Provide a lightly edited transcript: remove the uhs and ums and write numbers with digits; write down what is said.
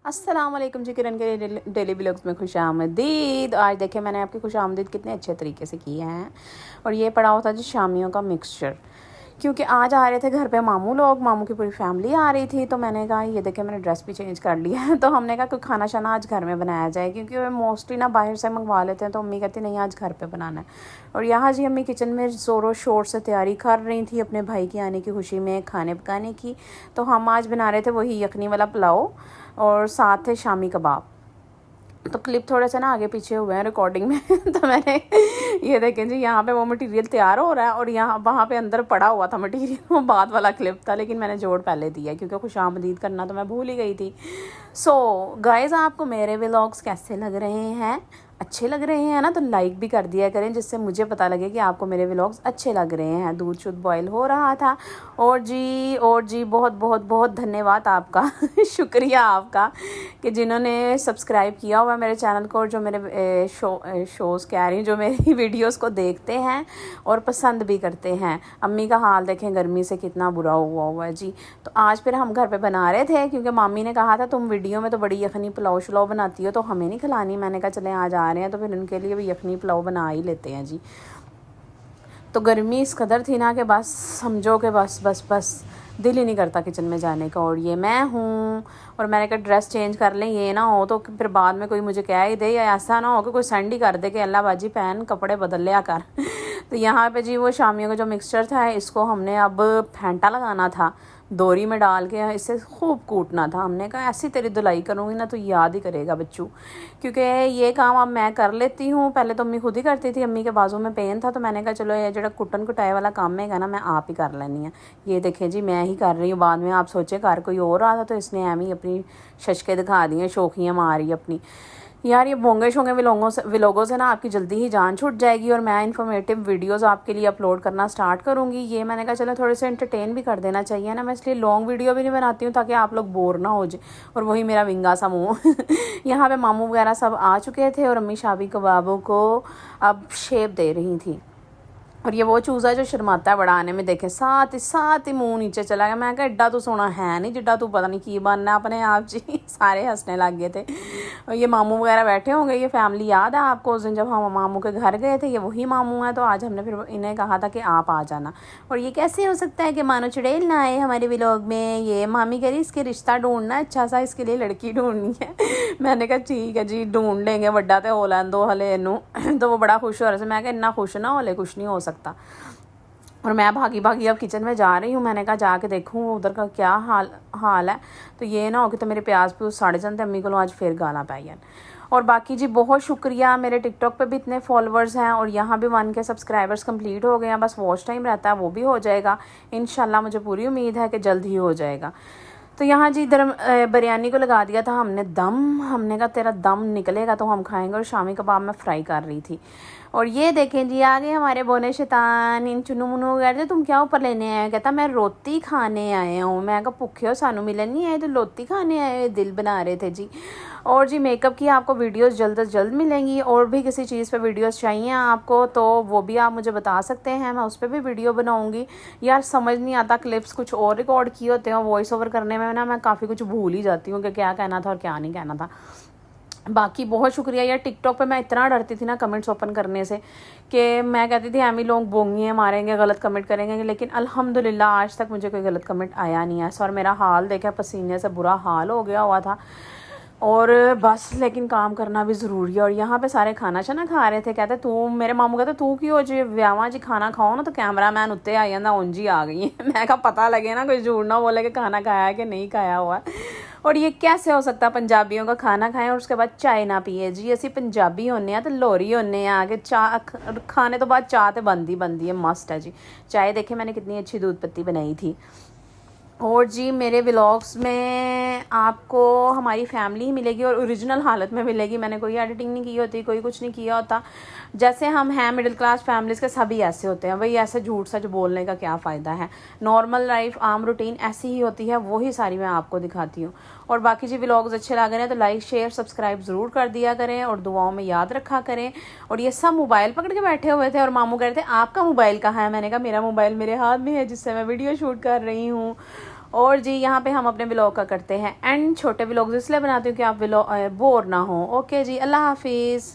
अस्सलाम वालेकुम जी, किरण के डेली व्लॉग्स में खुशामदीद। आज देखें मैंने आपकी खुशामदीद कितने अच्छे तरीके से किए हैं। और ये पड़ा होता जी शामियों का मिक्सचर, क्योंकि आज आ रहे थे घर पे मामू लोग, मामू की पूरी फैमिली आ रही थी। तो मैंने कहा ये देखें मैंने ड्रेस भी चेंज कर लिया है। तो हमने कहा कोई खाना शाना आज घर में बनाया जाए, क्योंकि वे मोस्टली ना बाहर से मंगवा लेते हैं। तो अम्मी कहती नहीं आज घर पे बनाना है। और यहाँ जी अम्मी किचन में ज़ोरों शोर से तैयारी कर रही थी अपने भाई की आने की खुशी में खाने पकाने की। तो हम आज बना रहे थे वही यखनी वाला पुलाव और साथ थे शामी कबाब। तो क्लिप थोड़े से ना आगे पीछे हुए हैं रिकॉर्डिंग में। तो मैंने ये देखें जी यहाँ पे वो मटेरियल तैयार हो रहा है और यहाँ वहाँ पे अंदर पड़ा हुआ था मटेरियल, वो बाद वाला क्लिप था, लेकिन मैंने जोड़ पहले दिया क्योंकि खुशामदीद करना तो मैं भूल ही गई थी। सो गाइस, आपको मेरे व्लॉग्स कैसे लग रहे हैं? अच्छे लग रहे हैं ना? तो लाइक भी कर दिया करें, जिससे मुझे पता लगे कि आपको मेरे व्लॉग्स अच्छे लग रहे हैं। दूध शुद्ध बॉयल हो रहा था। और जी बहुत बहुत बहुत धन्यवाद आपका। शुक्रिया आपका कि जिन्होंने सब्सक्राइब किया हुआ मेरे चैनल को, और जो मेरे शोज़ कह रही जो मेरी वीडियोस को देखते हैं और पसंद भी करते हैं। अम्मी का हाल देखें गर्मी से कितना बुरा हुआ है जी। तो आज फिर हम घर पे बना रहे थे, क्योंकि मामी ने कहा था तुम वीडियो में तो बड़ी यखनी पुलाव शुलाव बनाती हो, तो हमें नहीं खिलानी। मैंने कहा चलें आज आ रहे हैं तो फिर उनके लिए भी यखनी पुलाव बना ही लेते हैं जी। तो गर्मी इस कदर थी ना कि बस समझो कि बस दिल ही नहीं करता किचन में जाने का। और ये मैं हूँ, और मैंने कहा ड्रेस चेंज कर लें, ये ना हो तो फिर बाद में कोई मुझे कह ही दे, या ऐसा ना हो कि कोई सेंड ही कर दे कि अल्लाह बाजी पहन कपड़े बदल लिया कर। तो यहाँ पे जी वो शामियों का जो मिक्सचर था, इसको हमने अब फेंटा लगाना था, दोरी में डाल के इसे खूब कूटना था। हमने कहा ऐसी तेरी धुलाई करूँगी ना तो याद ही करेगा बच्चू, क्योंकि ये काम अब मैं कर लेती हूँ। पहले तो अम्मी खुद ही करती थी, अम्मी के बाजू में पेन था, तो मैंने कहा चलो ये जो कुटन कुटाई वाला काम है ना, मैं आप ही कर लेनी है। ये देखें जी मैं ही कर रही हूँ। बाद में आप सोचे घर कोई और रहा था तो इसने एम ही अपनी शशके दिखा दी हैं, शोखियाँ मारी अपनी। यार ये बोंगे शोंगे व्लॉगों से ना आपकी जल्दी ही जान छूट जाएगी, और मैं इन्फॉर्मेटिव वीडियोस आपके लिए अपलोड करना स्टार्ट करूँगी। ये मैंने कहा चलो थोड़े से एंटरटेन भी कर देना चाहिए ना, मैं इसलिए लॉन्ग वीडियो भी नहीं बनाती हूँ ताकि आप लोग बोर ना हो जाए। और वही मेरा विंगा सा मुँह। यहाँ पे मामू वगैरह सब आ चुके थे और अम्मी शामी कबाबों को अब शेप दे रही थी। और ये वो चूज़ा जो शर्माता है बड़ा आने में, देखे साथ ही मुंह नीचे चला गया। मैं कहा एड्डा तो सोना है नहीं जिड्डा तू पता नहीं की बनना अपने आप जी। सारे हंसने लग गए थे। और ये मामू वगैरह बैठे होंगे, ये फैमिली याद है आपको उस दिन जब हम मामू के घर गए थे? ये वही मामू हैं। तो आज हमने फिर इन्हें कहा था कि आप आ जाना। और ये कैसे हो सकता है कि मानो चुड़ैल ना आए हमारे व्लॉग में? ये मामी कह रही इसके रिश्ता ढूंढना अच्छा सा, इसके लिए लड़की ढूंढनी है। मैंने कहा ठीक है जी ढूंढ लेंगे, वड्डा तो हो लैन दो हले इनू। तो वो बड़ा खुश हो रहा था। मैं कहा इन्ना खुश ना होले कुछ नहीं हो सकता। और मैं भागी अब किचन में जा रही हूँ। मैंने कहा जाके देखूँ उधर का क्या हाल है, तो ये ना हो कि तो मेरे प्याज पे साड़े जाते अम्मी को आज फिर गाना पाई। और बाकी जी बहुत शुक्रिया, मेरे टिकटॉक पे भी इतने फॉलोअर्स हैं और यहाँ भी 1K सब्सक्राइबर्स कंप्लीट हो गए हैं। बस वॉच टाइम रहता है, वो भी हो जाएगा इंशाल्लाह। मुझे पूरी उम्मीद है कि जल्द ही हो जाएगा। तो यहाँ जी इधर बिरयानी को लगा दिया था हमने दम। हमने कहा तेरा दम निकलेगा तो हम खाएंगे। और शामी कबाब में फ्राई कर रही थी। और ये देखें जी आ गए हमारे बोने शैतान, इन चुनू मुनू वगैरह। तुम क्या ऊपर लेने आए? कहता मैं रोटी खाने आया हूँ। मैं कहा भुखे हो सानू मिलन नहीं आए तो रोटी खाने आए, दिल बना रहे थे जी। और जी मेकअप की आपको वीडियोस जल्द से जल्द मिलेंगी। और भी किसी चीज़ पे वीडियोस चाहिए आपको तो वो भी आप मुझे बता सकते हैं, मैं उस पर भी वीडियो बनाऊंगी। यार समझ नहीं आता, क्लिप्स कुछ और रिकॉर्ड किए होते हैं, वॉइस ओवर करने में ना मैं काफ़ी कुछ भूल ही जाती हूँ कि क्या कहना था और क्या नहीं कहना था। बाकी बहुत शुक्रिया। यार टिकटॉक पे मैं इतना डरती थी ना कमेंट्स ओपन करने से, कि मैं कहती थी एमी लोग बोंगियाँ मारेंगे, गलत कमेंट करेंगे, लेकिन अल्हम्दुलिल्लाह आज तक मुझे कोई गलत कमेंट आया नहीं है। और मेरा हाल देखा, पसीने से बुरा हाल हो गया हुआ था। और बस लेकिन काम करना भी ज़रूरी है। और यहाँ पे सारे खाना शाना खा रहे थे। कहते तू, मेरे मामू कहते तू की हो जी व्यावां जी खाना खाओ ना, तो कैमरा मैन उत्ते आ जाता उंज ही आ गई है। मैं कहा पता लगे ना कोई झूठ ना बोले कि खाना खाया है कि नहीं खाया हुआ। और ये कैसे हो सकता पंजाबियों का खाना खाएं और उसके बाद चाय ना पिए जी? असी पंजाबी होने हैं तो लोरी होने हैं आगे, चाह खाने तो बाद चाह तो बनती है, मस्ट है जी। चाय देखे मैंने कितनी अच्छी दूध पत्ती बनाई थी। और जी मेरे व्लॉग्स में आपको हमारी फैमिली ही मिलेगी और ओरिजिनल हालत में मिलेगी। मैंने कोई एडिटिंग नहीं की होती, कोई कुछ नहीं किया होता। जैसे हम हैं मिडिल क्लास फैमिलीज़ के, सभी ऐसे होते हैं भाई। ऐसे झूठ सच बोलने का क्या फ़ायदा है? नॉर्मल लाइफ आम रूटीन ऐसी ही होती है, वही सारी मैं आपको दिखाती हूँ। और बाकी जी व्लॉग्स अच्छे लग रहे हैं तो लाइक शेयर सब्सक्राइब ज़रूर कर दिया करें और दुआओं में याद रखा करें। और ये सब मोबाइल पकड़ के बैठे हुए थे और मामू कह रहे थे आपका मोबाइल कहाँ है? मैंने कहा मेरा मोबाइल मेरे हाथ में है जिससे मैं वीडियो शूट कर रही हूँ। और जी यहाँ पे हम अपने व्लॉग का करते हैं एंड छोटे व्लॉग्स इसलिए बनाती हूँ कि आप व्लॉग बोर ना हो। ओके जी, अल्लाह हाफिज़।